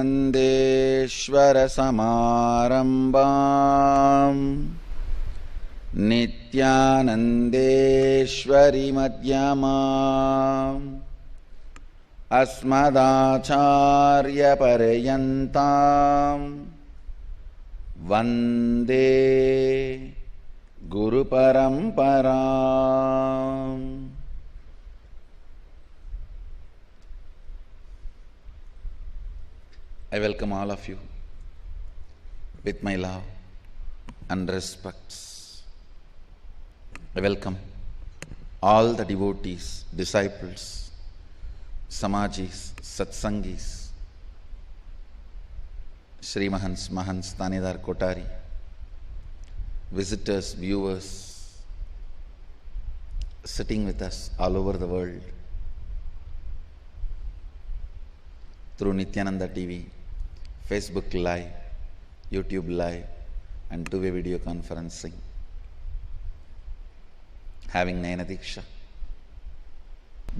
Nityanandeshwara Samarambam Nityanandeshwari Madhyamam Asmadacharya Parayantam Vande Guru Paramparam. I welcome all of you with my love and respects. I welcome all the devotees, disciples, Samajis, Satsangis, Shri Mahants, Mahants, Tanidar Kotari, visitors, viewers, sitting with us all over the world through Nithyananda TV, Facebook Live, YouTube Live, and two-way video conferencing. Having Nayana Diksha.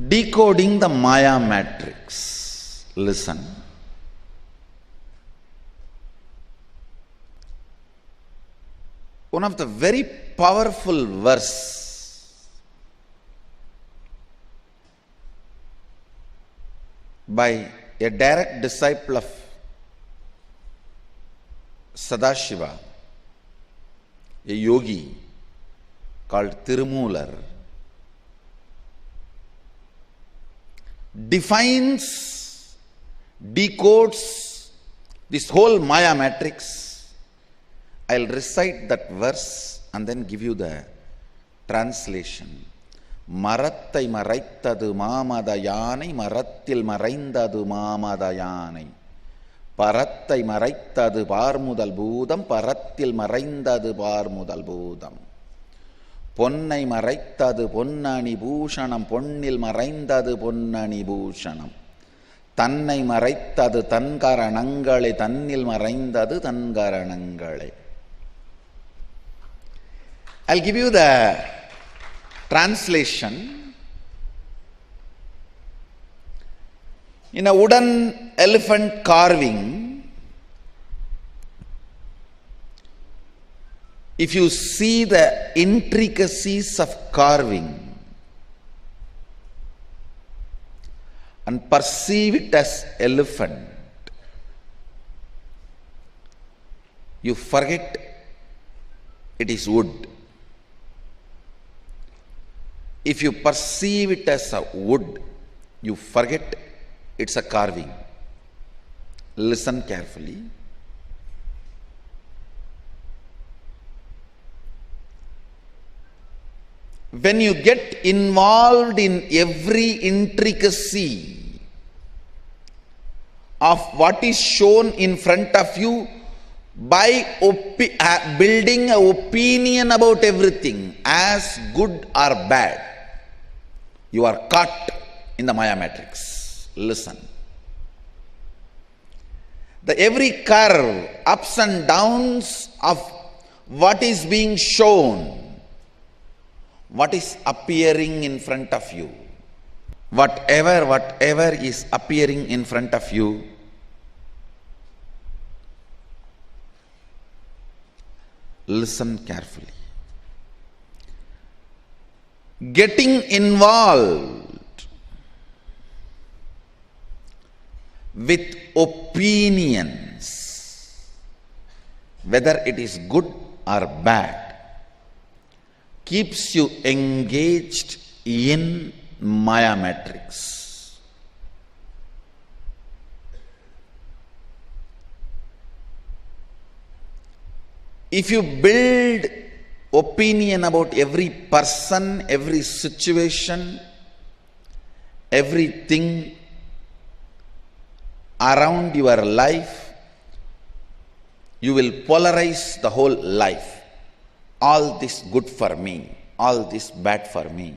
Decoding the Maya matrix. Listen. One of the very powerful verse by a direct disciple of Sadashiva, a yogi called Tirumular, defines, decodes this whole Maya matrix. I'll recite that verse and then give you the translation. Marattai maraittadu mamadayane marattil maraindadu mamadayane parattai maraittadu parmudal bhoodam parattil maraindadu parmudal bhoodam ponnai maraittadu ponnani bhushanam ponnil maraindadu ponnani bhushanam tannai maraittadu tankaranangale tannil maraindadu tankaranangale. I'll give you the translation. In a wooden elephant carving, if you see the intricacies of carving and perceive it as elephant, you forget it is wood. If you perceive it as a wood, you forget it's a carving. Listen carefully. When you get involved in every intricacy of what is shown in front of you by building an opinion about everything as good or bad, you are caught in the Maya matrix. Listen. Every curve, ups and downs of what is being shown, what is appearing in front of you, whatever is appearing in front of you, listen carefully. Getting involved with opinions, whether it is good or bad, keeps you engaged in Maya matrix. If you build opinion about every person, every situation, everything around your life, you will polarize the whole life. All this good for me, all this bad for me.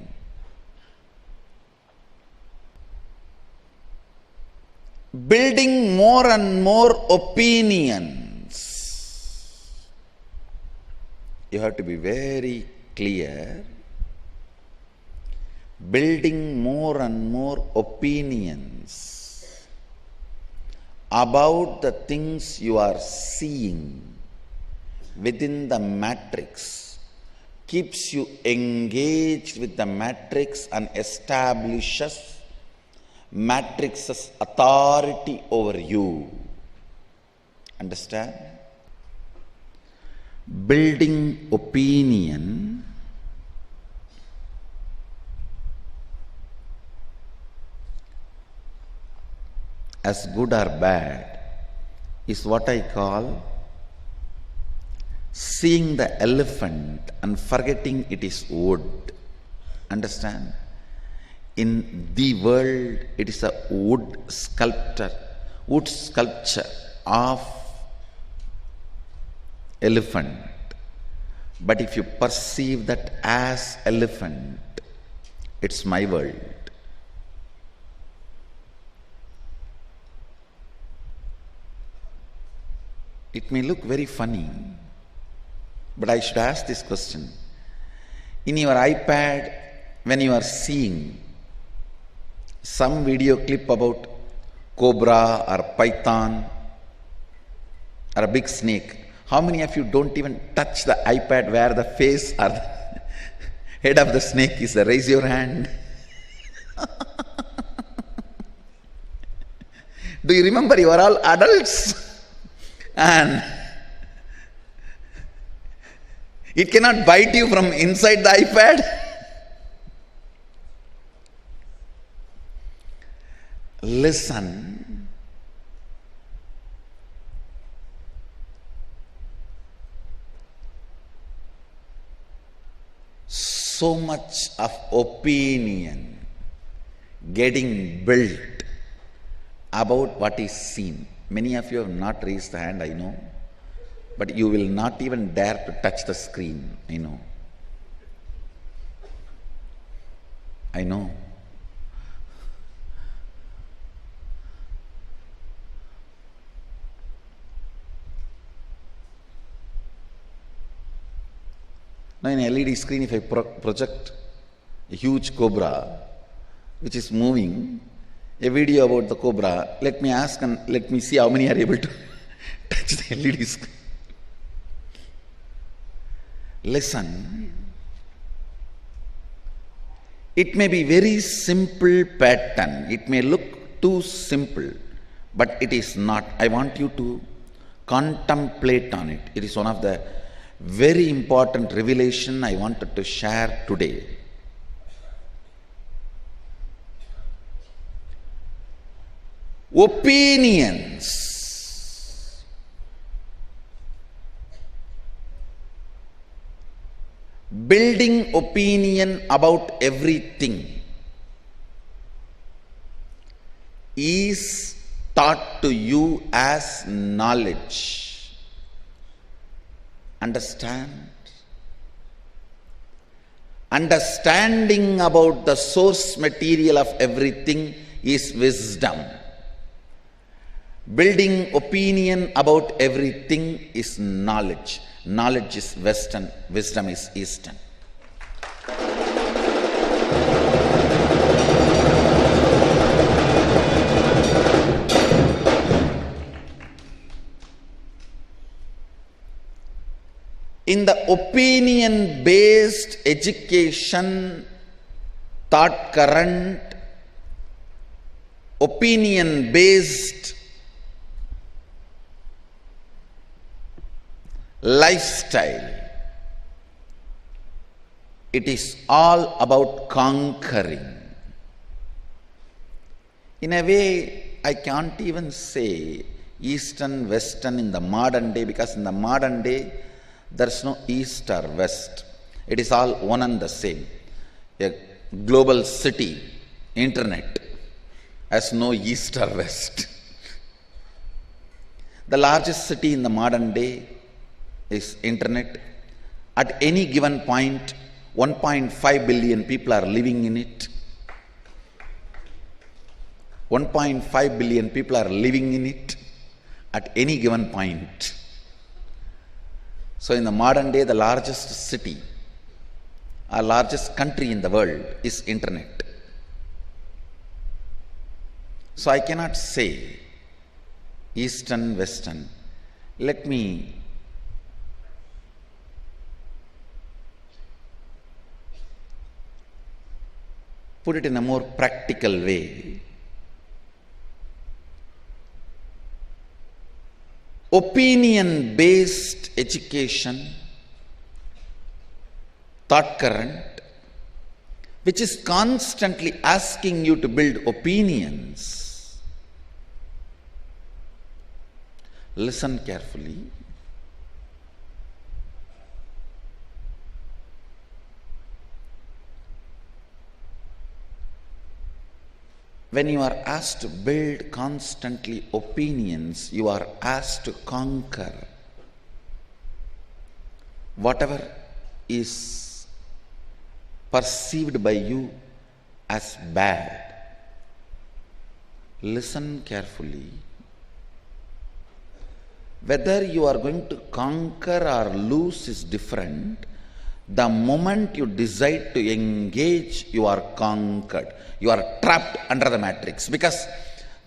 Building more and more opinions. You have to be very clear. Building more and more opinions about the things you are seeing within the matrix, keeps you engaged with the matrix and establishes matrix's authority over you. Understand? Building opinion as good or bad is what I call seeing the elephant and forgetting it is wood. Understand? In the world, it is a wood sculpture of elephant. But if you perceive that as elephant, it's my world. It may look very funny, but I should ask this question. In your iPad, when you are seeing some video clip about cobra or python or a big snake, how many of you don't even touch the iPad where the face or the head of the snake is? Raise your hand. Do you remember you are all adults? And it cannot bite you from inside the iPad. Listen. So much of opinion getting built about what is seen. Many of you have not raised the hand, I know. But you will not even dare to touch the screen, I know. I know. Now in LED screen, if I project a huge cobra which is moving, a video about the cobra, let me ask and let me see how many are able to touch the LED screen. Listen. It may be very simple pattern. It may look too simple, but it is not. I want you to contemplate on it. It is one of the very important revelation I wanted to share today. Opinions. Building opinion about everything is taught to you as knowledge. Understand? Understanding about the source material of everything is wisdom. Building opinion about everything is knowledge. Knowledge is Western, wisdom is Eastern. In the opinion-based education, thought current, opinion-based lifestyle, it is all about conquering. In a way, I can't even say Eastern, Western in the modern day, because in the modern day, there's no East or West. It is all one and the same. A global city, internet, has no East or West. The largest city in the modern day is internet. At any given point, 1.5 billion people are living in it. 1.5 billion people are living in it at any given point. So in the modern day, the largest city or largest country in the world is internet. So I cannot say Eastern, Western. Let me put it in a more practical way. Opinion-based education, thought current, which is constantly asking you to build opinions. Listen carefully. When you are asked to build constantly opinions, you are asked to conquer whatever is perceived by you as bad. Listen carefully. Whether you are going to conquer or lose is different. The moment you decide to engage, you are conquered. You are trapped under the matrix. Because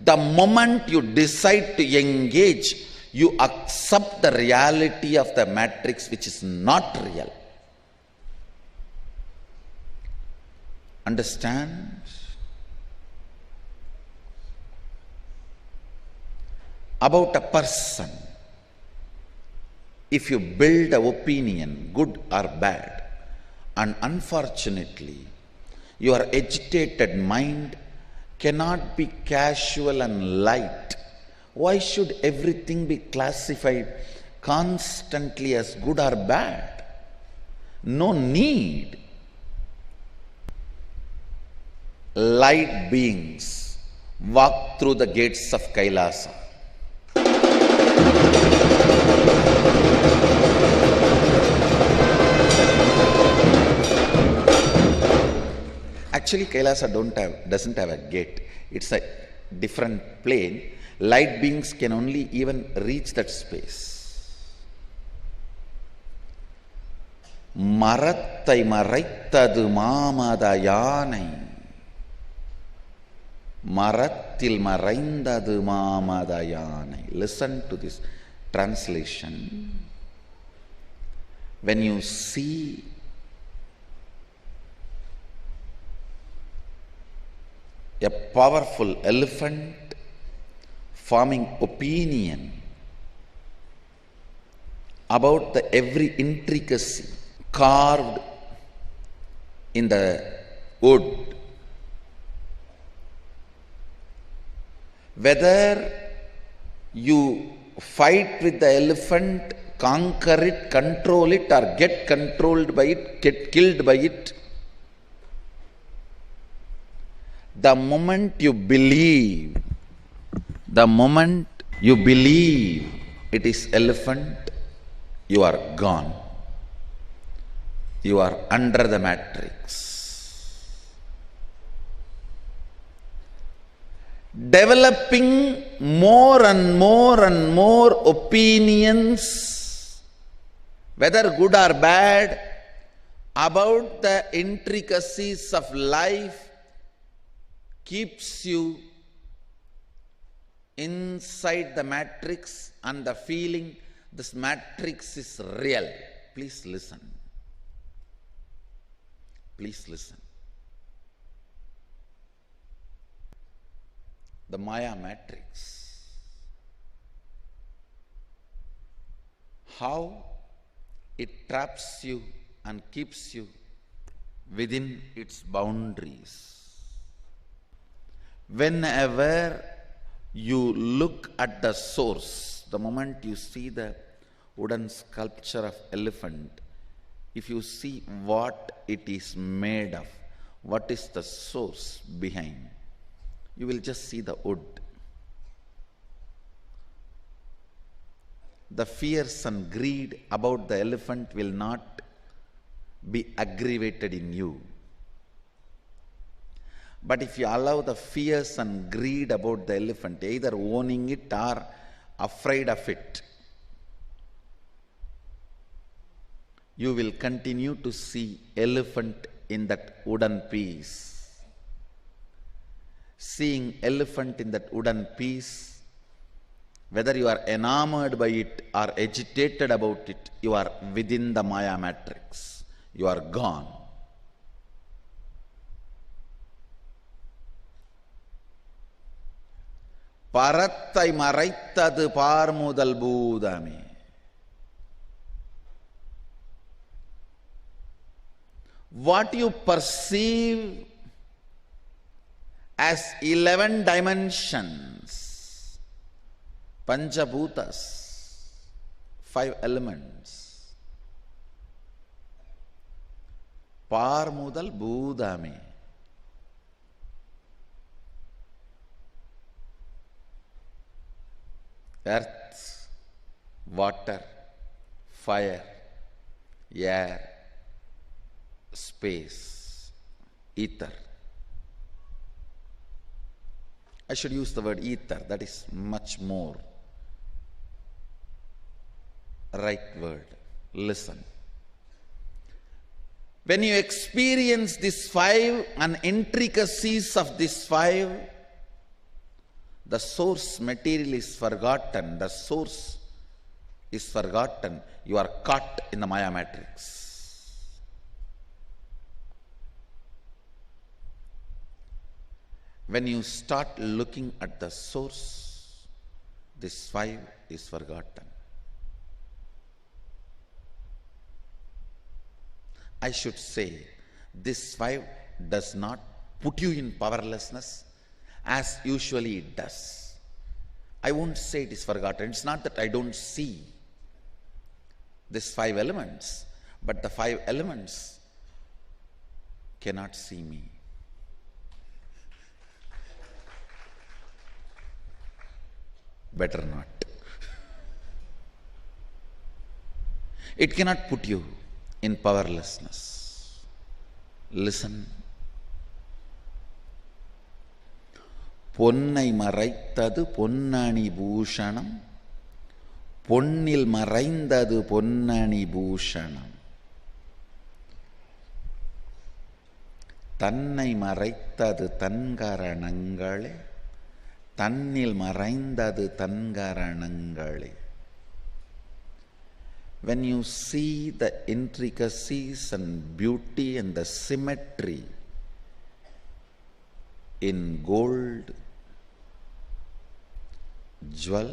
the moment you decide to engage, you accept the reality of the matrix, which is not real. Understand? About a person, if you build an opinion, good or bad, and unfortunately, your agitated mind cannot be casual and light. Why should everything be classified constantly as good or bad? No need. Light beings walk through the gates of Kailasa. Actually, Kailasa doesn't have a gate. It's a different plane. Light beings can only even reach that space. Marattai maraitadu mamada yanai. Marattil maraindadu mamada yanai. Listen to this translation. When you see a powerful elephant forming opinion about the every intricacy carved in the wood, whether you fight with the elephant, conquer it, control it, or get controlled by it, get killed by it, the moment you believe it is elephant, you are gone. You are under the matrix. Developing more and more opinions, whether good or bad, about the intricacies of life keeps you inside the matrix and the feeling this matrix is real. Please listen. Please listen. The Maya matrix. How it traps you and keeps you within its boundaries. Whenever you look at the source, the moment you see the wooden sculpture of elephant, if you see what it is made of, what is the source behind, you will just see the wood. The fears and greed about the elephant will not be aggravated in you. But if you allow the fears and greed about the elephant, either owning it or afraid of it, you will continue to see elephant in that wooden piece. Seeing elephant in that wooden piece Whether you are enamored by it or agitated about it, you are within the Maya matrix. You are gone. Parattai maraitadu parmudal bhudame. What you perceive as 11 dimensions, Panchabhutas, 5 elements, Parmudal Bhudame. Earth, water, fire, air, space, ether. I should use the word ether, that is much more right word. Listen. When you experience these 5 and intricacies of these 5, the source material is forgotten. The source is forgotten. You are caught in the Maya matrix. When you start looking at the source, this 5 is forgotten. I should say, this 5 does not put you in powerlessness as usually it does. I won't say it is forgotten. It's not that I don't see these 5 elements, but the 5 elements cannot see me. Better not. It cannot put you in powerlessness. Listen. பொன்னை மறைத்தது பொன்னணி பூஷணம், பொன்னில் மறைந்தது பொன்னணி பூஷணம். தன்னை மறைத்தது தன்கரணங்களே, தன்னில் மறைந்தது தன்கரணங்களே. When you see the intricacies and beauty and the symmetry in gold jewel,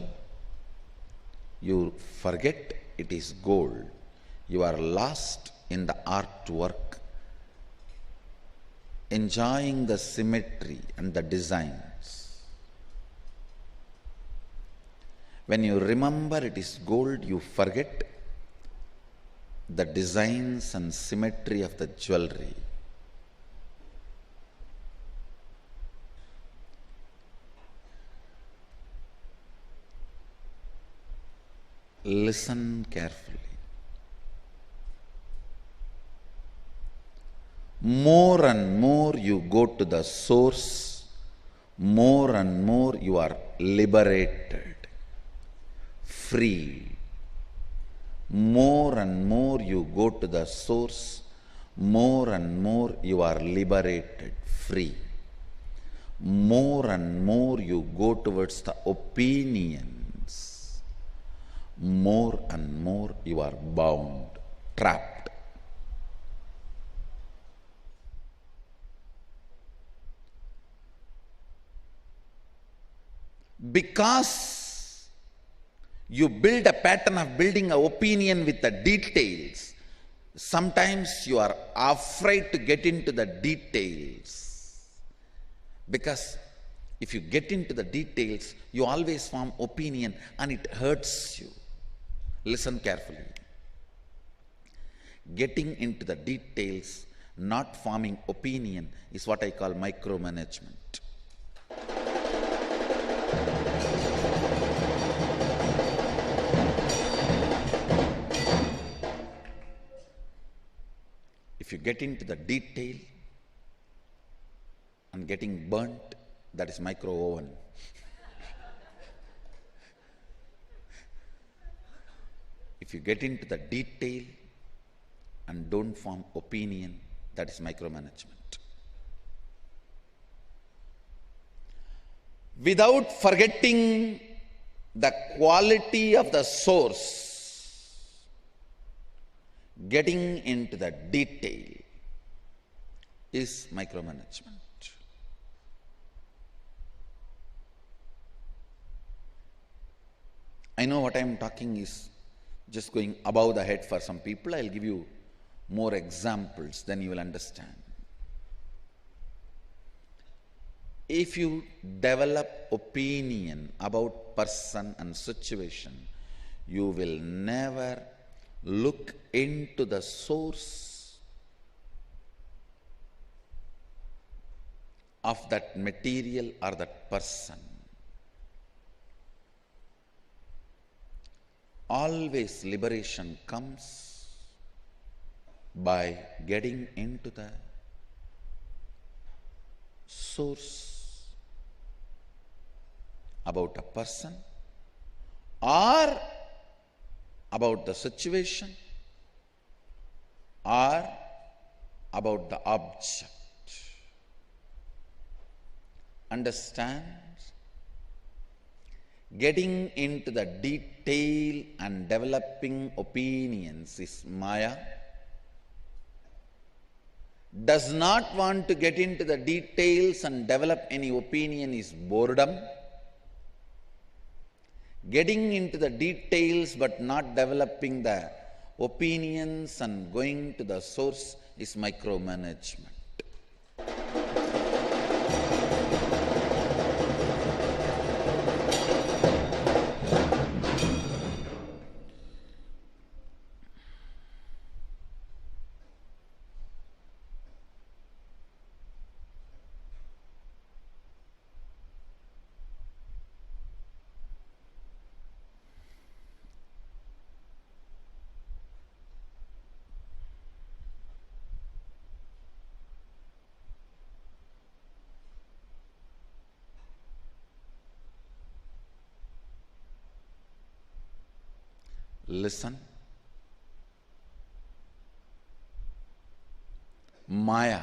you forget it is gold. You are lost in the artwork, enjoying the symmetry and the designs. When you remember it is gold, you forget the designs and symmetry of the jewelry. Listen carefully. More and more you go to the source, more and more you are liberated, free. More and more you go to the source, more and more you are liberated, free. More and more you go towards the opinions, more and more you are bound, trapped. Because you build a pattern of building an opinion with the details, sometimes you are afraid to get into the details. Because if you get into the details, you always form opinion and it hurts you. Listen carefully. Getting into the details, not forming opinion, is what I call micromanagement. If you get into the detail and getting burnt, that is micro oven. If you get into the detail and don't form opinion, that is micromanagement. Without forgetting the quality of the source, getting into the detail, is micromanagement. I know what I am talking is just going above the head for some people. I will give you more examples, then you will understand. If you develop opinion about person and situation, you will never look into the source of that material or that person. Always liberation comes by getting into the source about a person or about the situation or about the object. Understand? Getting into the detail and developing opinions is Maya. Does not want to get into the details and develop any opinion is boredom. Getting into the details but not developing the opinions and going to the source is micromanagement. Listen. Maya.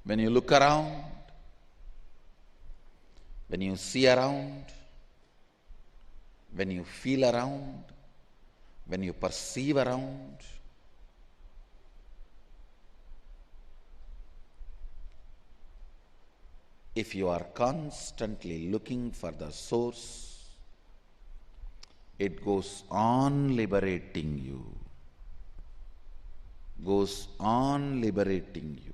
When you look around, when you see around, when you feel around, when you perceive around, if you are constantly looking for the source, it goes on liberating you. Goes on liberating you.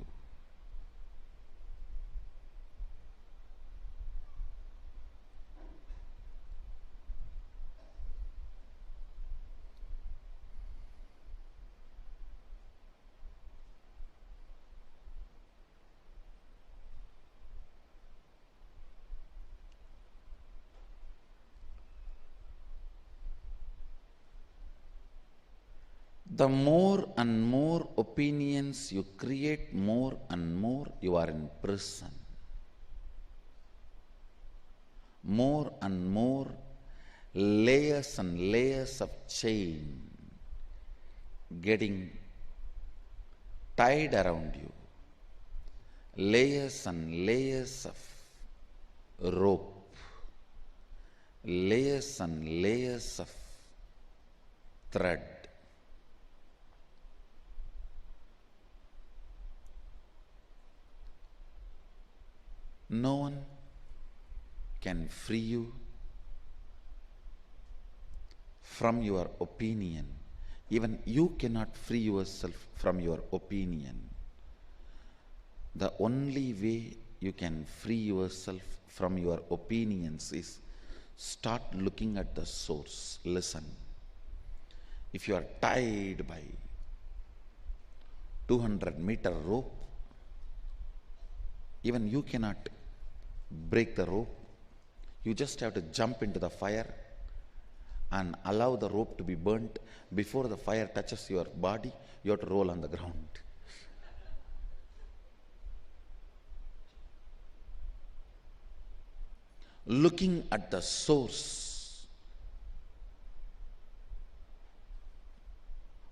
The more and more opinions you create, more and more you are in prison. More and more layers and layers of chain getting tied around you. Layers and layers of rope. Layers and layers of thread. No one can free you from your opinion. Even you cannot free yourself from your opinion. The only way you can free yourself from your opinions is start looking at the source. Listen. If you are tied by 200-meter rope, even you cannot break the rope. You just have to jump into the fire and allow the rope to be burnt. Before the fire touches your body, you have to roll on the ground. Looking at the source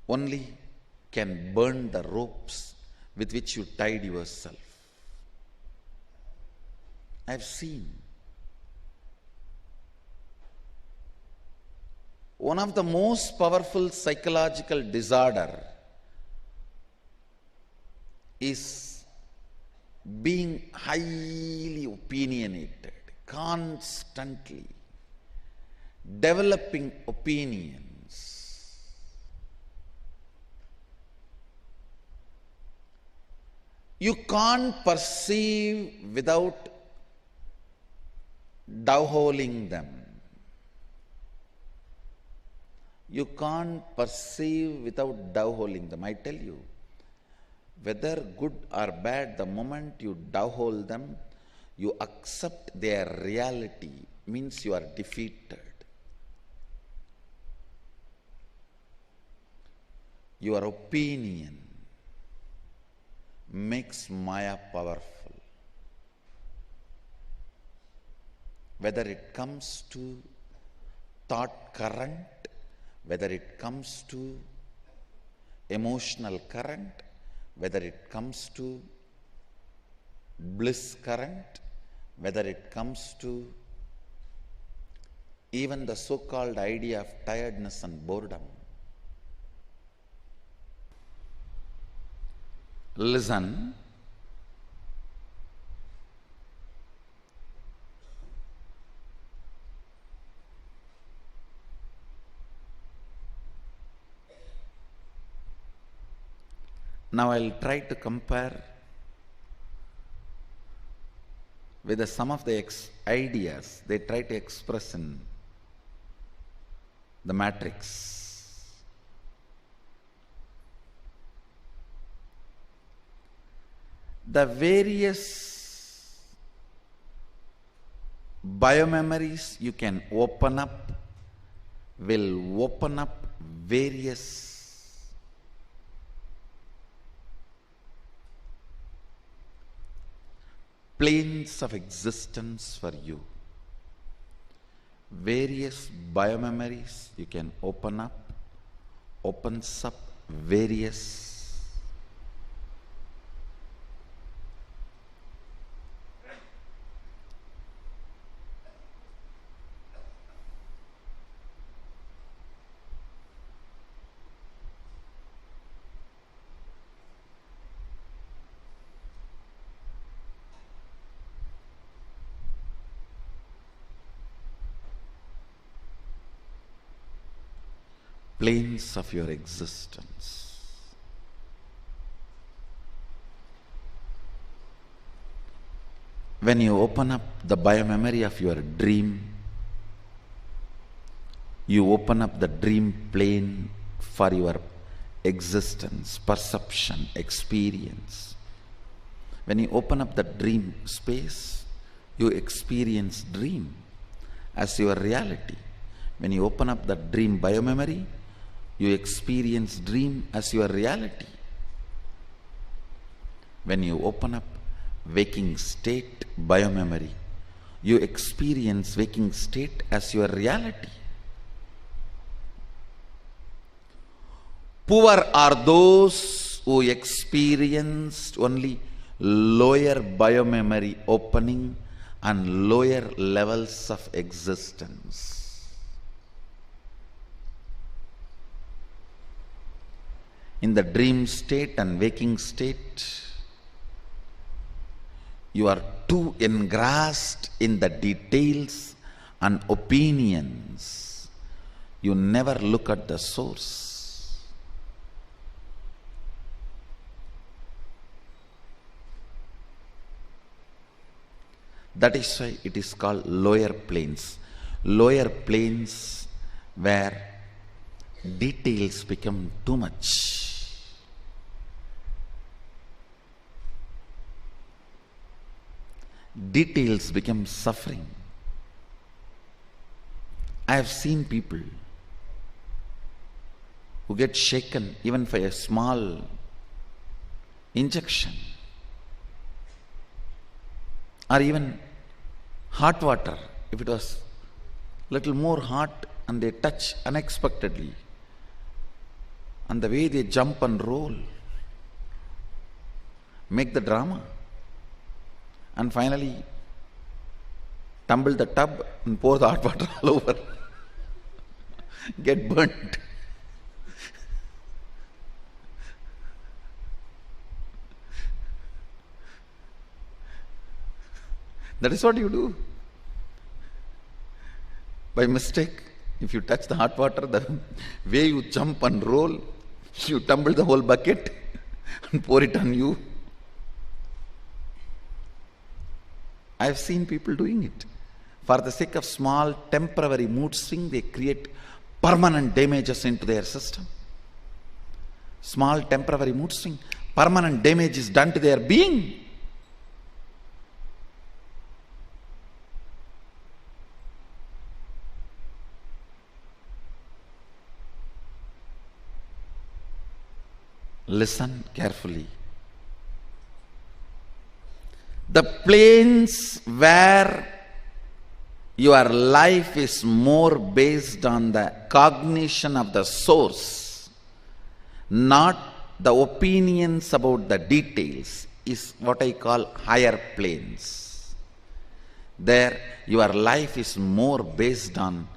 only can burn the ropes with which you tied yourself. I have seen. One of the most powerful psychological disorder is being highly opinionated, constantly developing opinions. You can't perceive without doveholing them. You can't perceive without doveholing them. I tell you, whether good or bad, the moment you dovehole them, you accept their reality, means you are defeated. Your opinion makes Maya powerful. Whether it comes to thought current, whether it comes to emotional current, whether it comes to bliss current, whether it comes to even the so-called idea of tiredness and boredom. Listen. Now I'll try to compare with some of the ideas they try to express in the matrix. The various biomemories you can open up will open up various planes of existence for you. Various biomemories you can open up, opens up various planes of your existence. When you open up the biomemory of your dream, you open up the dream plane for your existence, perception, experience. When you open up the dream space, you experience dream as your reality. When you open up the dream biomemory, you experience dream as your reality. When you open up waking state biomemory, you experience waking state as your reality. Poor are those who experienced only lower biomemory opening and lower levels of existence. In the dream state and waking state, you are too engrossed in the details and opinions. You never look at the source. That is why it is called lower planes. Lower planes where details become too much. Details become suffering. I have seen people who get shaken even for a small injection, or even hot water. If it was little more hot and they touch unexpectedly, and the way they jump and roll, make the drama, and finally tumble the tub and pour the hot water all over, get burnt. That is what you do. By mistake, if you touch the hot water, the way you jump and roll, you tumble the whole bucket and pour it on you. I have seen people doing it. For the sake of small temporary mood swing, they create permanent damages into their system. Small temporary mood swing, permanent damage is done to their being. Listen carefully. The planes where your life is more based on the cognition of the source, not the opinions about the details, is what I call higher planes. There, your life is more based on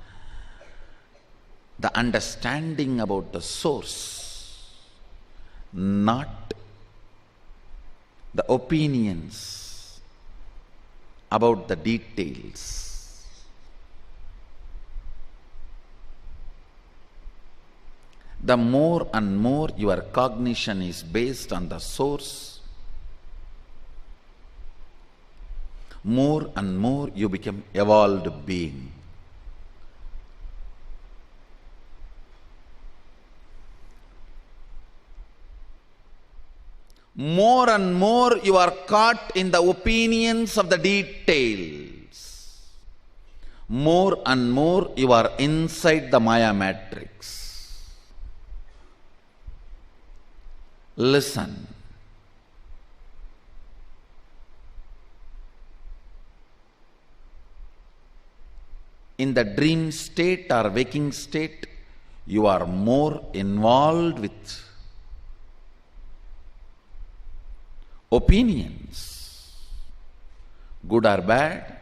the understanding about the source, not the opinions about the details. The more and more your cognition is based on the source, more and more you become evolved being. More and more you are caught in the opinions of the details. More and more you are inside the Maya matrix. Listen. In the dream state or waking state, you are more involved with opinions, good or bad,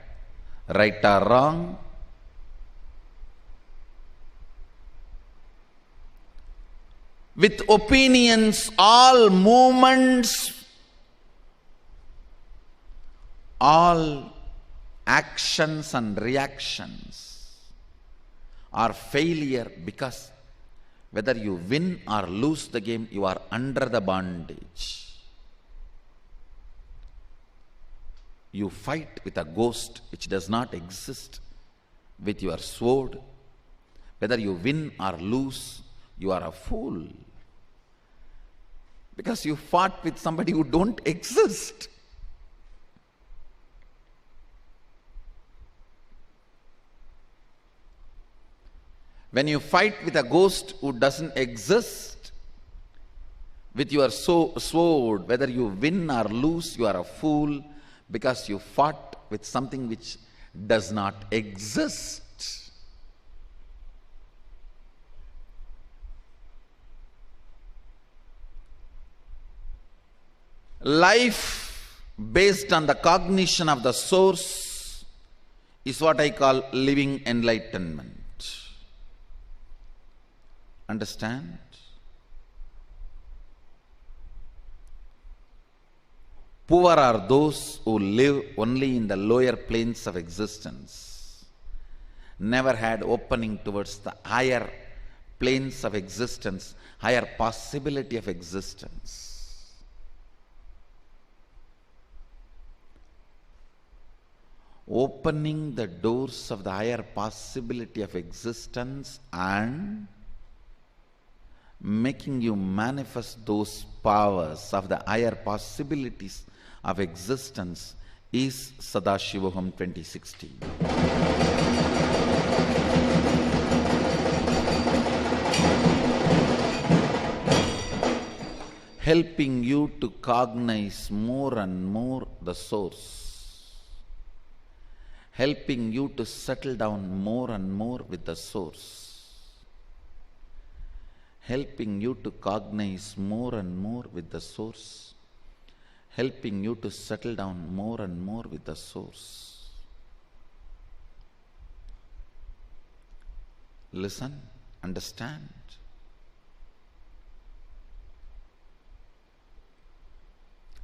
right or wrong. With opinions, all movements, all actions and reactions are failure, because whether you win or lose the game, you are under the bondage. You fight with a ghost which does not exist with your sword. Whether you win or lose, you are a fool, because you fought with somebody who don't exist. When you fight with a ghost who doesn't exist, with your sword, whether you win or lose, you are a fool, because you fought with something which does not exist. Life based on the cognition of the source is what I call living enlightenment. Understand? Poor are those who live only in the lower planes of existence, never had opening towards the higher planes of existence, higher possibility of existence. Opening the doors of the higher possibility of existence and making you manifest those powers of the higher possibilities of existence is Sadashivoham 2016. Helping you to cognize more and more the source. Helping you to settle down more and more with the source. Helping you to cognize more and more with the source. helping you to settle down more and more with the source. Listen, understand.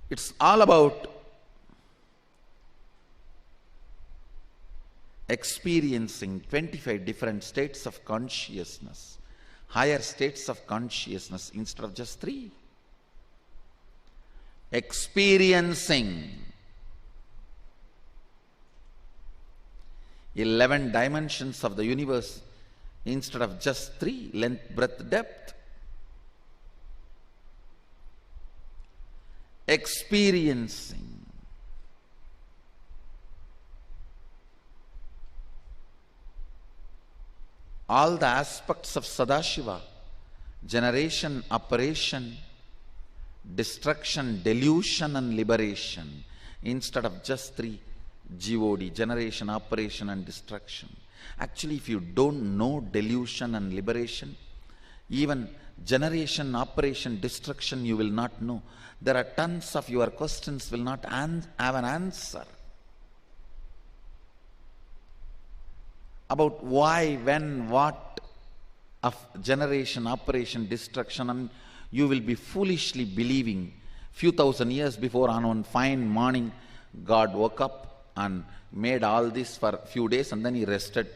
It's all about experiencing 25 different states of consciousness, higher states of consciousness instead of just 3. Experiencing 11 dimensions of the universe instead of just 3, length, breadth, depth. Experiencing all the aspects of Sadashiva: generation, operation, destruction, delusion and liberation, instead of just 3, GOD, generation, operation and destruction. Actually, if you don't know delusion and liberation, even generation, operation, destruction, you will not know. There are tons of your questions will not have an answer about why, when, what of generation, operation, destruction, and you will be foolishly believing few thousand years before, on one fine morning, God woke up and made all this for a few days and then he rested.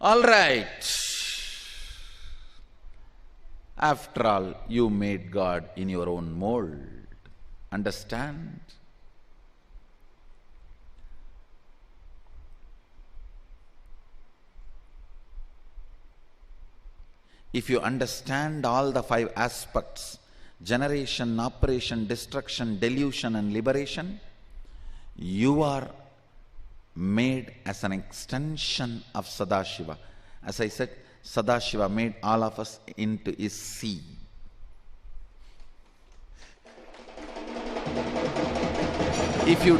All right. After all, you made God in your own mold. Understand? If you understand all the 5 aspects, generation, operation, destruction, delusion and liberation, you are made as an extension of Sadashiva. As I said, Sadashiva made all of us into his seed. If you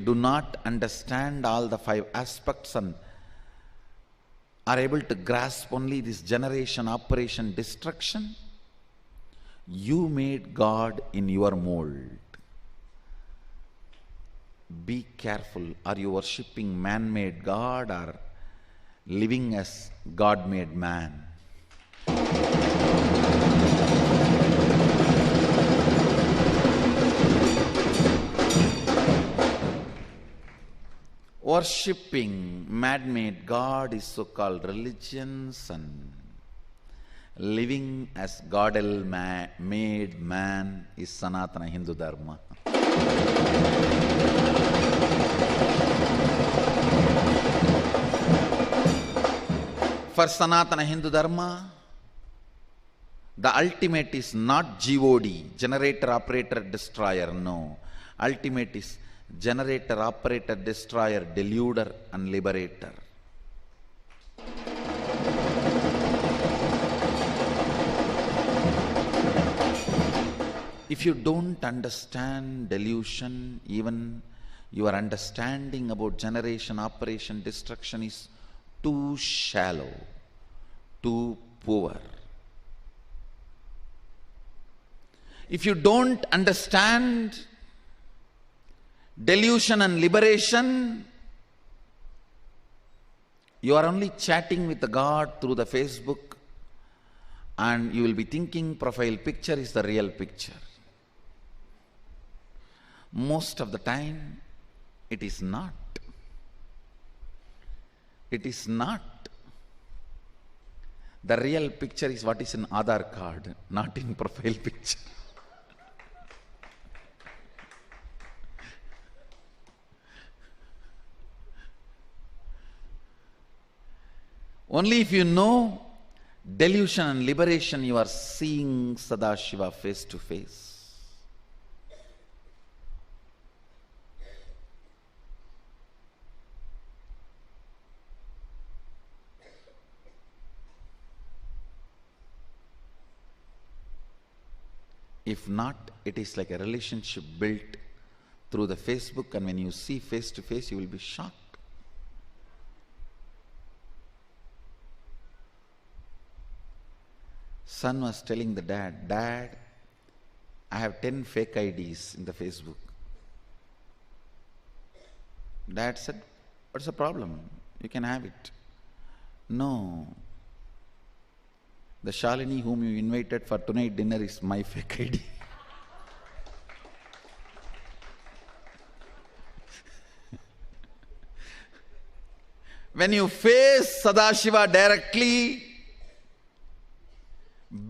do not understand all the 5 aspects and are able to grasp only this generation, operation, destruction, you made God in your mold. Be careful. Are you worshipping man-made God or living as God-made man? Worshipping man-made God is so-called religions, and living as God-made man is Sanatana Hindu Dharma. For Sanatana Hindu Dharma, the ultimate is not GOD, generator, operator, destroyer. No. Ultimate is generator, operator, destroyer, deluder and liberator. If you don't understand delusion, even your understanding about generation, operation, destruction is too shallow, too poor. If you don't understand delusion and liberation, you are only chatting with the God through the Facebook, and you will be thinking profile picture is the real picture. Most of the time, it is not. It is not. The real picture is what is in Aadhaar card, not in profile picture. Only if you know delusion and liberation, you are seeing Sadashiva face to face. If not, it is like a relationship built through the Facebook, and when you see face to face, you will be shocked. Son was telling the dad, Dad, I have 10 fake IDs in the Facebook. Dad said, what's the problem? You can have it. No. The Shalini whom you invited for tonight dinner is my fake ID. When you face Sadashiva directly,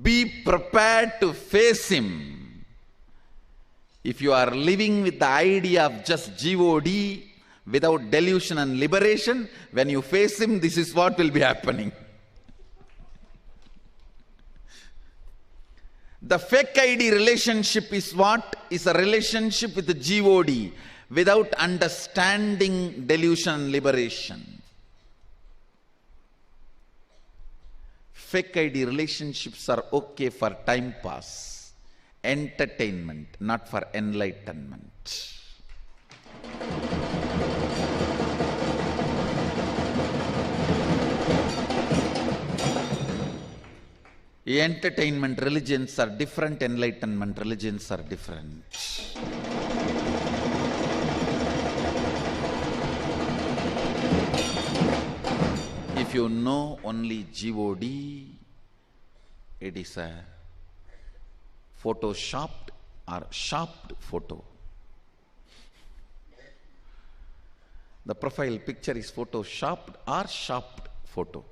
be prepared to face him. If you are living with the idea of just God, without delusion and liberation, when you face him, this is what will be happening. The fake ID relationship is what? Is a relationship with the God without understanding delusion and liberation. Fake ID relationships are okay for time pass, entertainment, not for enlightenment. Entertainment religions are different, enlightenment religions are different. If you know only God, it is a photoshopped or shopped photo. The profile picture is photoshopped or shopped photo.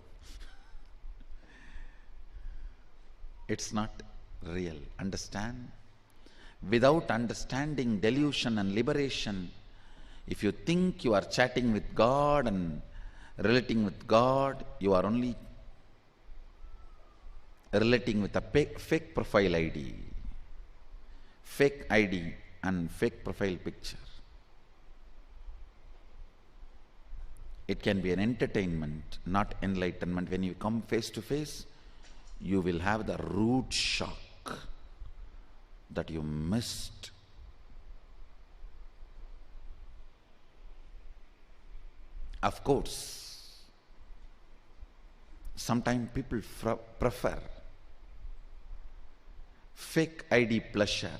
It's not real. Understand? Without understanding delusion and liberation, if you think you are chatting with God and relating with God, you are only relating with a fake profile ID. Fake ID and fake profile picture. It can be an entertainment, not enlightenment. When you come face to face, you will have the rude shock that you missed. Of course, sometimes people prefer fake ID pleasure,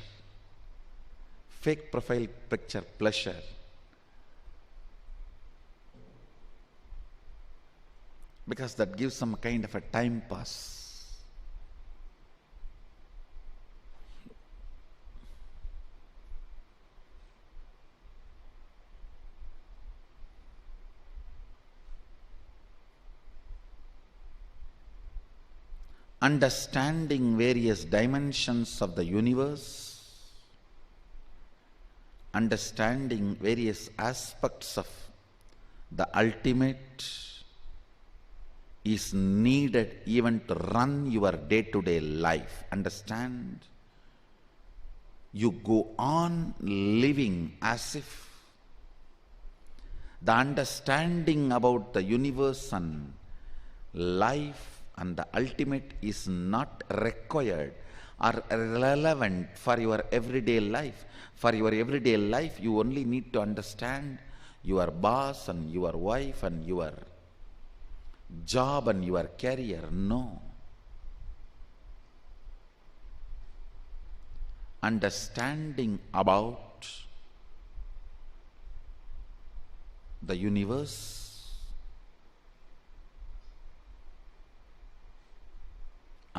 fake profile picture pleasure, because that gives some kind of a time pass. Understanding various dimensions of the universe, understanding various aspects of the ultimate is needed even to run your day-to-day life. Understand? You go on living as if the understanding about the universe and life and the ultimate is not required or relevant for your everyday life. For your everyday life, you only need to understand your boss and your wife and your job and your career. No. Understanding about the universe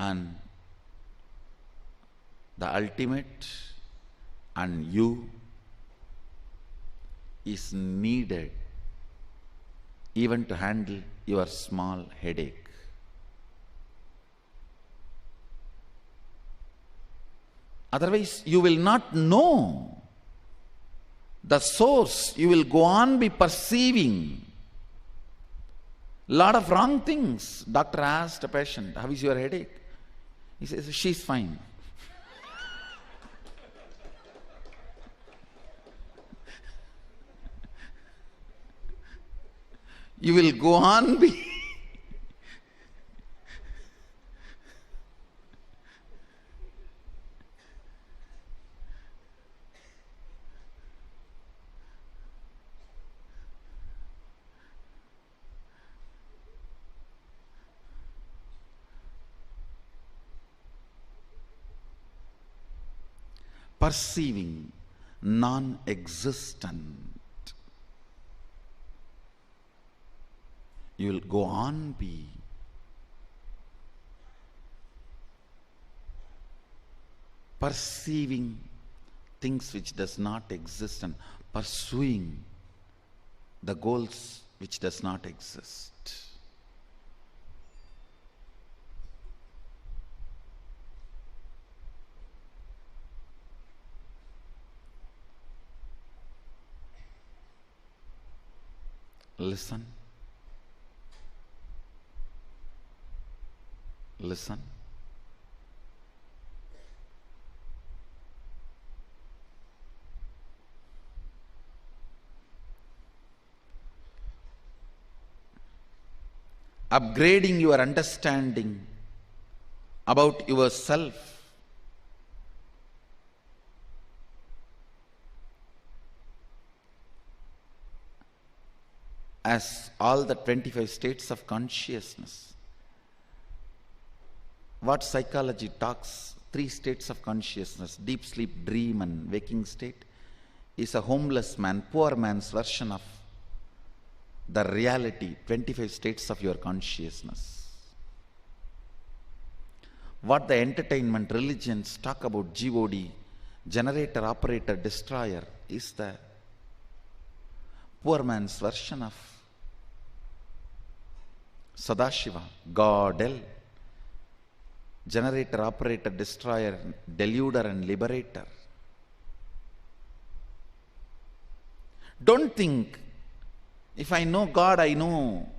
and the ultimate and you is needed even to handle your small headache. Otherwise, you will not know the source. You will go on be perceiving lot of wrong things. Doctor asked a patient, how is your headache? He says, she's fine. You will go on be perceiving, non-existent. You will go on be. Perceiving things which does not exist and pursuing the goals which does not exist. Listen. Listen. Upgrading your understanding about yourself as all the 25 states of consciousness. What psychology talks, 3 states of consciousness, deep sleep, dream and waking state, is a homeless man, poor man's version of the reality, 25 states of your consciousness. What the entertainment religions talk about God, generator, operator, destroyer, is the poor man's version of Sadashiva, God, generator, operator, destroyer, deluder and liberator. Don't think, if I know God, I know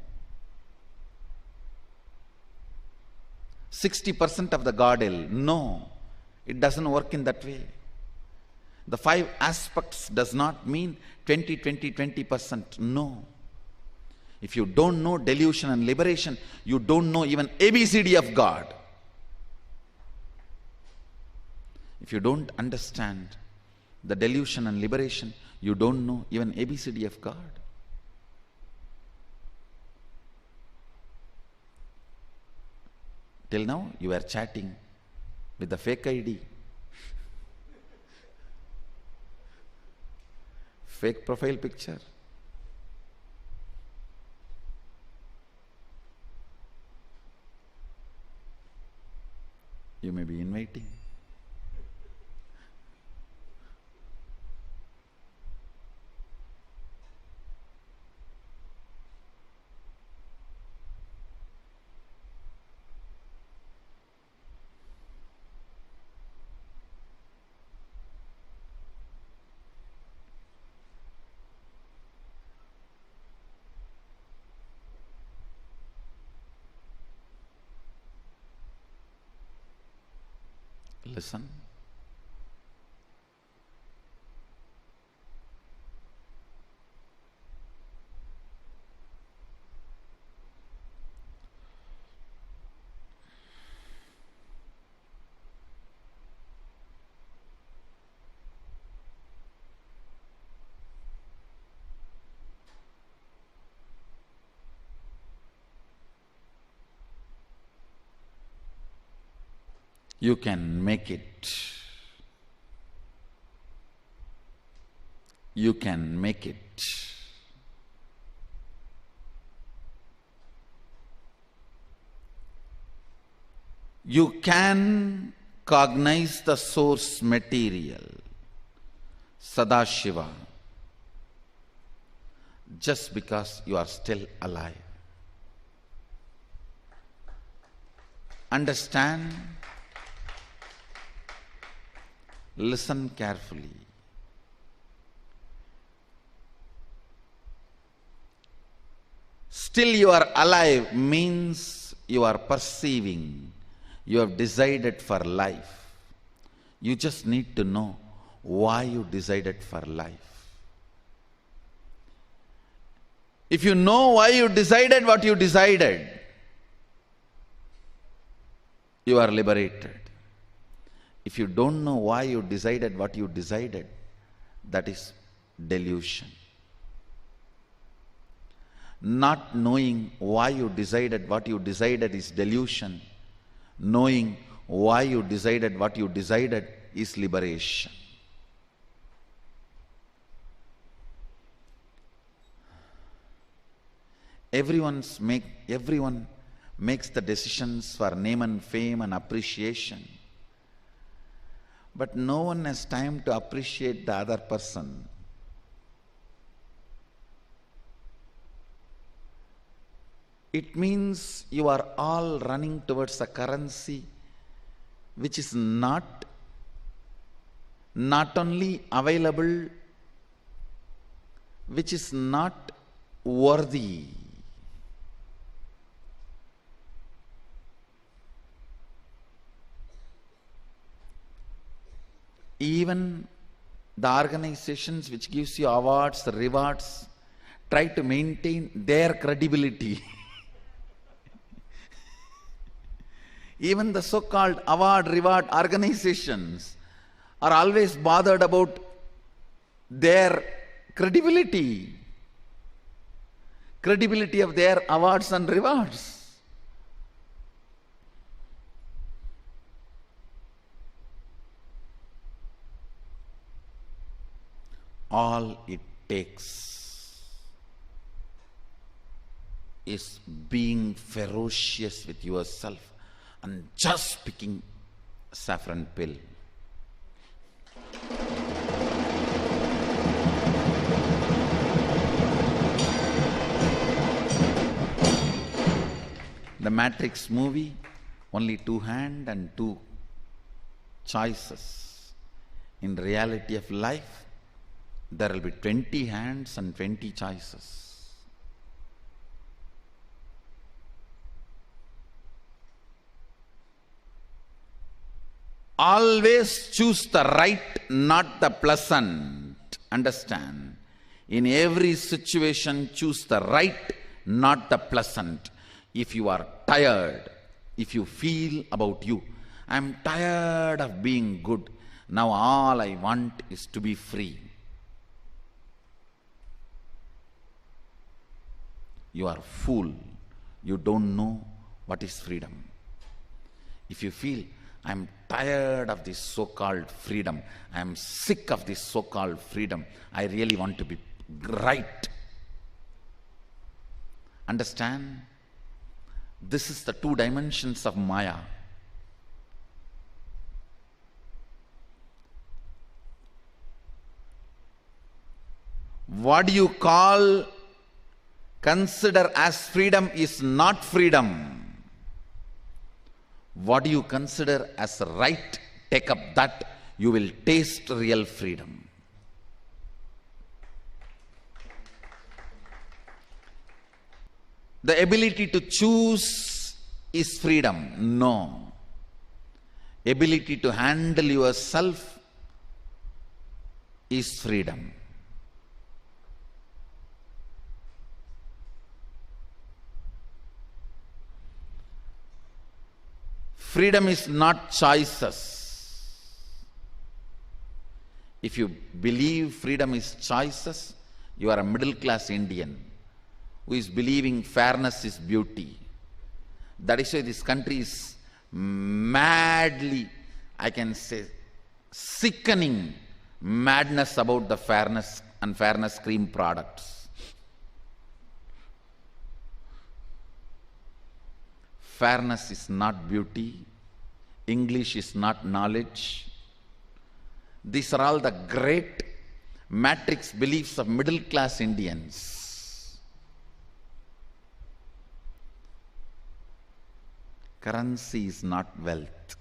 60% of the Godel. No, it doesn't work in that way. The 5 aspects does not mean 20%. No. If you don't know delusion and liberation, you don't know even ABCD of God. If you don't understand the delusion and liberation, you don't know even ABCD of God. Till now, you are chatting with the fake ID, fake profile picture. You may be inviting. Listen. You can make it. You can make it. You can cognize the source material, Sadashiva, just because you are still alive. Understand? Listen carefully. Still you are alive means you are perceiving. You have decided for life. You just need to know why you decided for life. If you know why you decided what you decided, you are liberated. If you don't know why you decided what you decided, that is delusion. Not knowing why you decided what you decided is delusion. Knowing why you decided what you decided is liberation. Everyone makes the decisions for name and fame and appreciation. But no one has time to appreciate the other person. It means you are all running towards a currency which is not only available, which is not worthy. Even the organizations which gives you awards, rewards, try to maintain their credibility. Even the so-called award, reward organizations are always bothered about their credibility of their awards and rewards. All it takes is being ferocious with yourself and just picking saffron pill. The Matrix movie, only 2 hands and 2 choices. In reality of life, there will be 20 hands and 20 choices. Always choose the right, not the pleasant. Understand? In every situation, choose the right, not the pleasant. If you are tired, if you feel about you, I am tired of being good, now all I want is to be free. You are a fool. You don't know what is freedom. If you feel, I am tired of this so-called freedom, I am sick of this so-called freedom, I really want to be right. Understand? This is the 2 dimensions of Maya. What you consider as freedom is not freedom. What you consider as right, take up that, you will taste real freedom. The ability to choose is freedom. No. Ability to handle yourself is freedom. Freedom is not choices. If you believe freedom is choices, you are a middle-class Indian who is believing fairness is beauty. That is why this country is madly, I can say, sickening madness about the fairness and fairness cream products. Fairness is not beauty. English is not knowledge. These are all the great matrix beliefs of middle-class Indians. Currency is not wealth.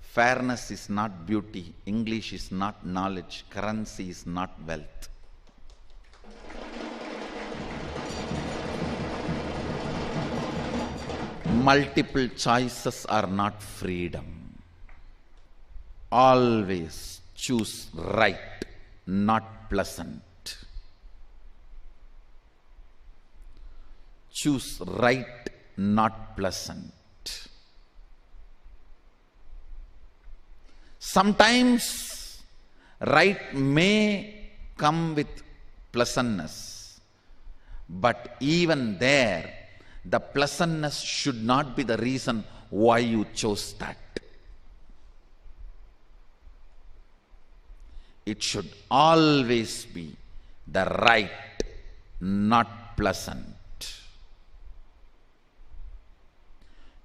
Fairness is not beauty. English is not knowledge. Currency is not wealth. Multiple choices are not freedom. Always choose right, not pleasant. Choose right, not pleasant. Sometimes right may come with pleasantness, but even there, the pleasantness should not be the reason why you chose that. It should always be the right, not pleasant.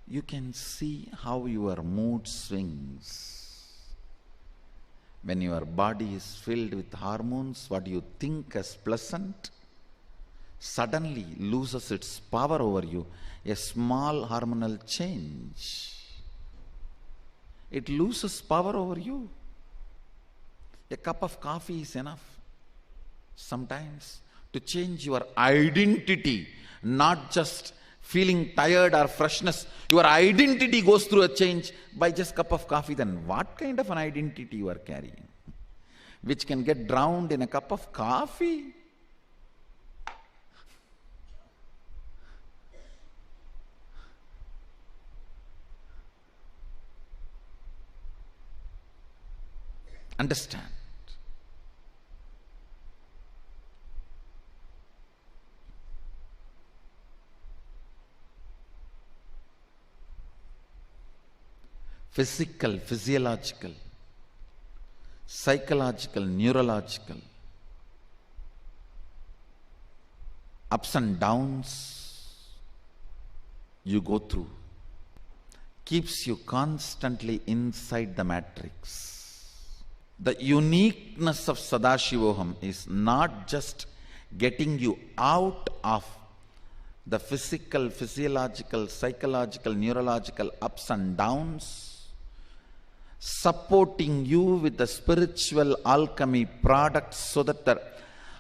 You can see how your mood swings. When your body is filled with hormones, what you think as pleasant suddenly loses its power over you. A small hormonal change, it loses power over you. A cup of coffee is enough sometimes to change your identity, not just feeling tired or freshness. Your identity goes through a change by just cup of coffee. Then what kind of an identity you are carrying, which can get drowned in a cup of coffee? Understand. Physical, physiological, psychological, neurological ups and downs you go through keeps you constantly inside the matrix. The uniqueness of Sadashivoham is not just getting you out of the physical, physiological, psychological, neurological ups and downs, supporting you with the spiritual alchemy products so that the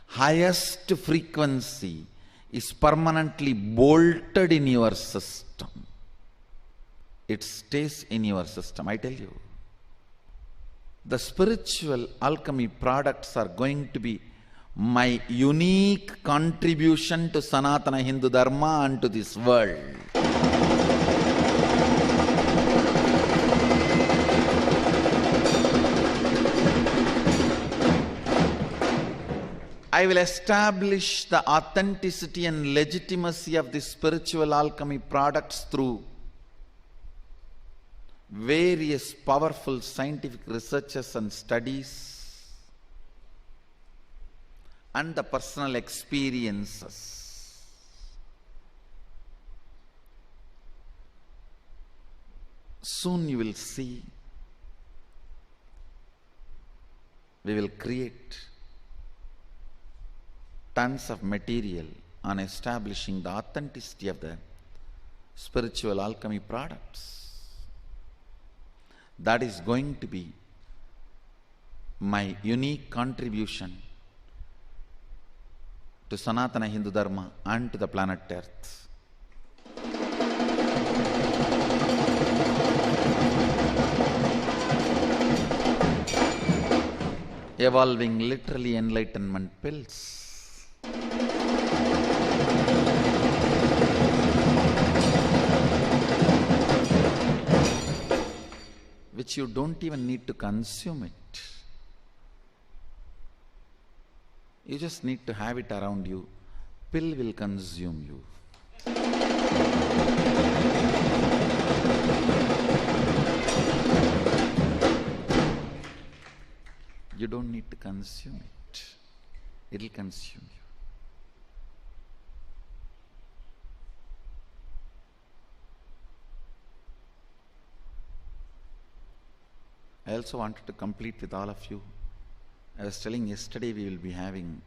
highest frequency is permanently bolted in your system. It stays in your system, I tell you. The spiritual alchemy products are going to be my unique contribution to Sanatana Hindu Dharma and to this world. I will establish the authenticity and legitimacy of the spiritual alchemy products through various powerful scientific researches and studies and the personal experiences. Soon you will see, we will create tons of material on establishing the authenticity of the spiritual alchemy products. That is going to be my unique contribution to Sanatana Hindu Dharma and to the planet Earth. Evolving literally enlightenment pills. Which you don't even need to consume it. You just need to have it around you. Pill will consume you. You don't need to consume it. It will consume you. I also wanted to complete with all of you. I was telling yesterday we will be having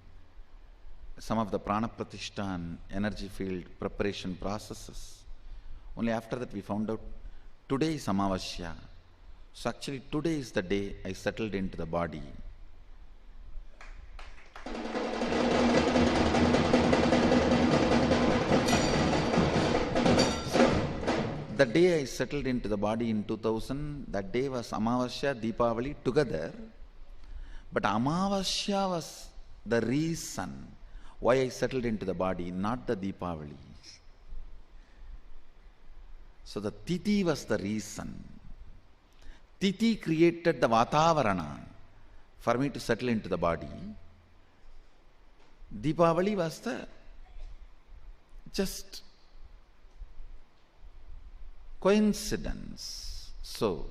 some of the prana pratishtha and energy field preparation processes. Only after that we found out today is Amavasya. So actually today is the day I settled into the body. The day I settled into the body in 2000, that day was Amavasya, Deepavali together. But Amavasya was the reason why I settled into the body, not the Deepavali. So the Tithi was the reason. Tithi created the Vatavarana for me to settle into the body. Deepavali was the just coincidence. So,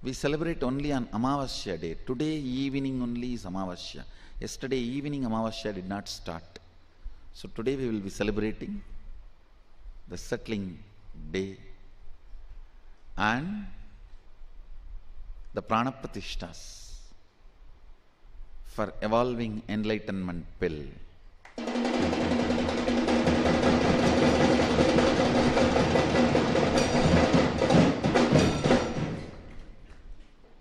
we celebrate only on Amavasya day. Today evening only is Amavasya. Yesterday evening Amavasya did not start. So today we will be celebrating the settling day and the Pranapratishtas for evolving enlightenment pill.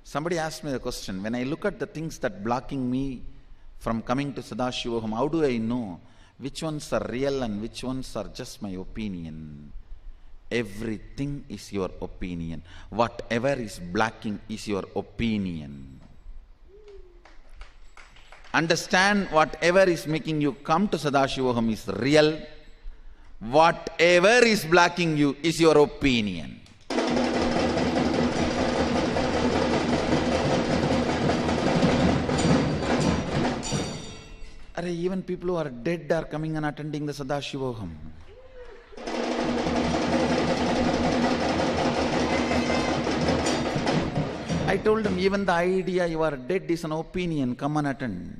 Somebody asked me the question, when I look at the things that blocking me from coming to Sadashivoham, how do I know which ones are real and which ones are just my opinion? Everything is your opinion. Whatever is blocking is your opinion. Understand, whatever is making you come to Sadashivoham is real. Whatever is blocking you is your opinion. Even people who are dead are coming and attending the Sadashivoham. I told them, even the idea you are dead is an opinion, come and attend.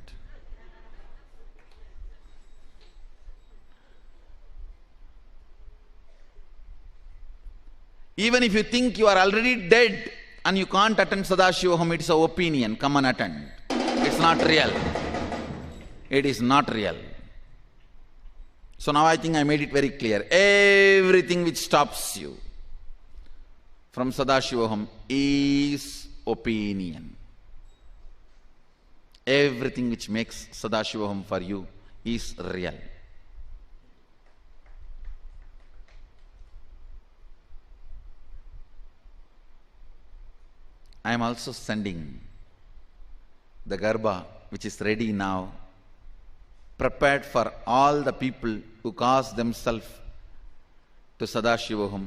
Even if you think you are already dead and you can't attend Sadashivoham, it's an opinion, come and attend. It's not real. It is not real. So now I think I made it very clear. Everything which stops you from Sadashivoham is opinion. Everything which makes Sadashivoham for you is real. I am also sending the Garbha, which is ready now, prepared for all the people who cast themselves to Sadashivoham.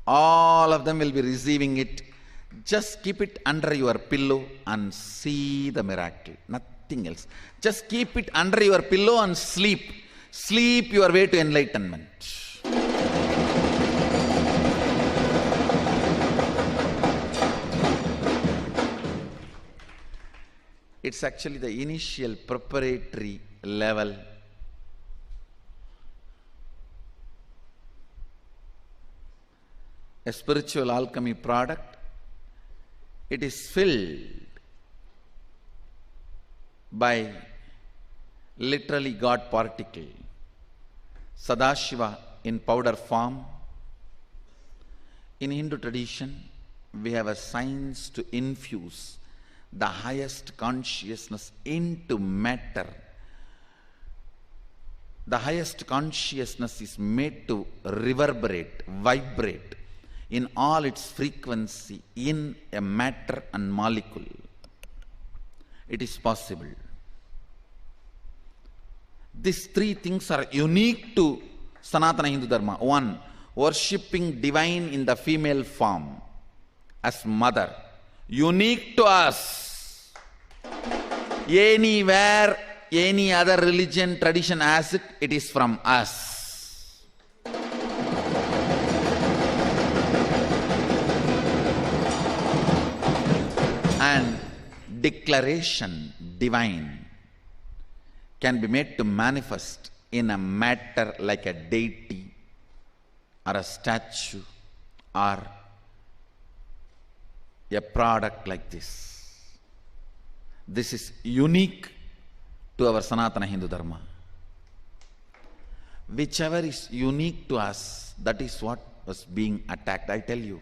All of them will be receiving it. Just keep it under your pillow and see the miracle. Nothing else. Just keep it under your pillow and sleep. Sleep your way to enlightenment. It's actually the initial preparatory level. A spiritual alchemy product. It is filled by literally God particle, Sadashiva in powder form. In Hindu tradition, we have a science to infuse the highest consciousness into matter. The highest consciousness is made to reverberate, vibrate in all its frequency in a matter and molecule. It is possible. These three things are unique to Sanatana Hindu Dharma. One, worshipping divine in the female form as mother. Unique to us. Anywhere, any other religion, tradition has it, it is from us. And declaration divine can be made to manifest in a matter like a deity or a statue or a product like this. This is unique to our Sanatana Hindu Dharma. Whichever is unique to us, that is what was being attacked. I tell you,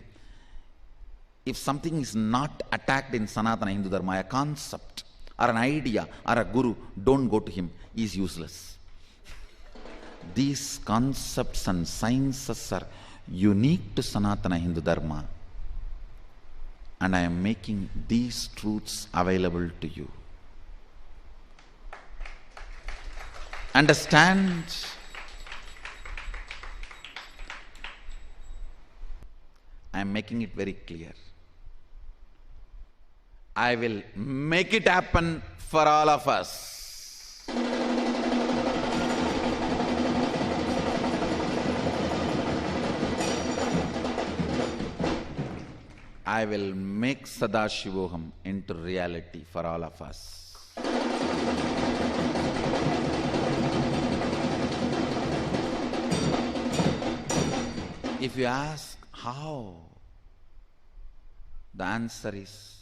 if something is not attacked in Sanatana Hindu Dharma, a concept or an idea or a guru, don't go to him, he is useless. These concepts and sciences are unique to Sanatana Hindu Dharma. And I am making these truths available to you. Understand? I am making it very clear. I will make it happen for all of us. I will make Sadashivoham into reality for all of us. If you ask how, the answer is,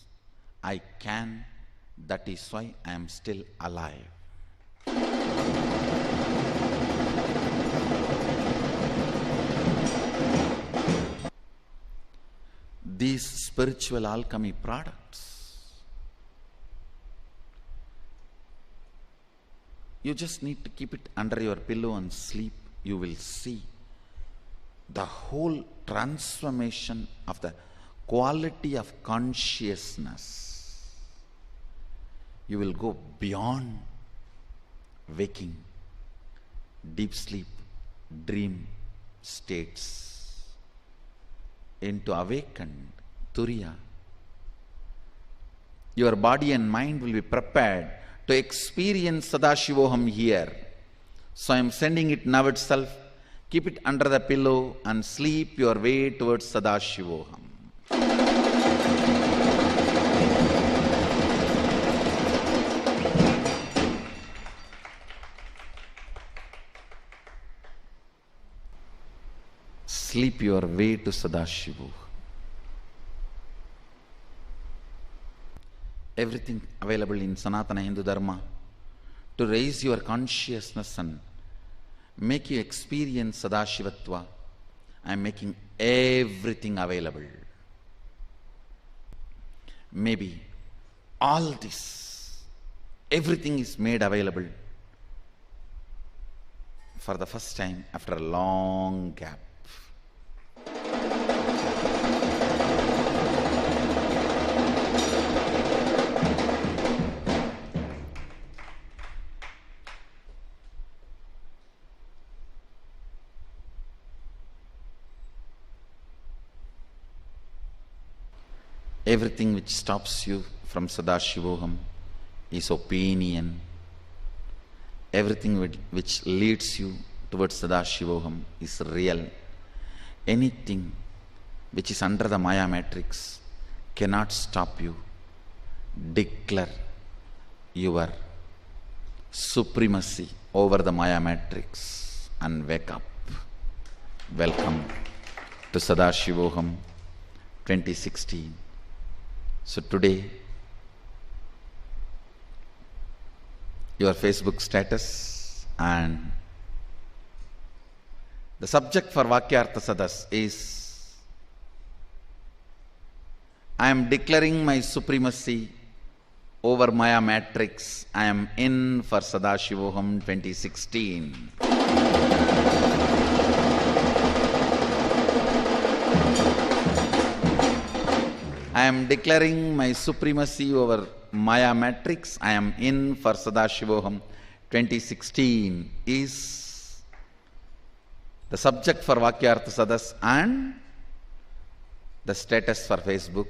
I can, that is why I am still alive. These spiritual alchemy products, you just need to keep it under your pillow and sleep. You will see the whole transformation of the quality of consciousness. You will go beyond waking, deep sleep, dream states into awakened Turiya. Your body and mind will be prepared to experience Sadashivoham here. So I am sending it now itself. Keep it under the pillow and sleep your way towards Sadashivoham. Sleep your way to Sadashivoham. Everything available in Sanatana Hindu Dharma to raise your consciousness and make you experience Sadashivatva. I am making everything available. Maybe all this, everything is made available for the first time after a long gap. Everything which stops you from Sadashivoham is opinion. Everything which leads you towards Sadashivoham is real. Anything which is under the Maya matrix cannot stop you. Declare your supremacy over the Maya matrix and wake up. Welcome to Sadashivoham 2016. So today, your Facebook status and the subject for Vakyartha Sadas is, I am declaring my supremacy over Maya matrix. I am in for Sadashivoham 2016. I am declaring my supremacy over Maya matrix. I am in for Sadashivoham 2016 is the subject for Vakyartha Sadas and the status for Facebook,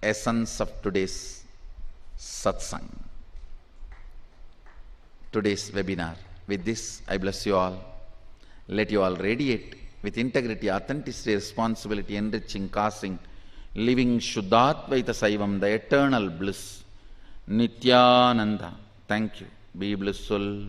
essence of today's satsang, today's webinar. With this, I bless you all. Let you all radiate with integrity, authenticity, responsibility, enriching, causing, living Shuddhatvaita Saivam, the eternal bliss, Nithyananda. Thank you. Be blissful.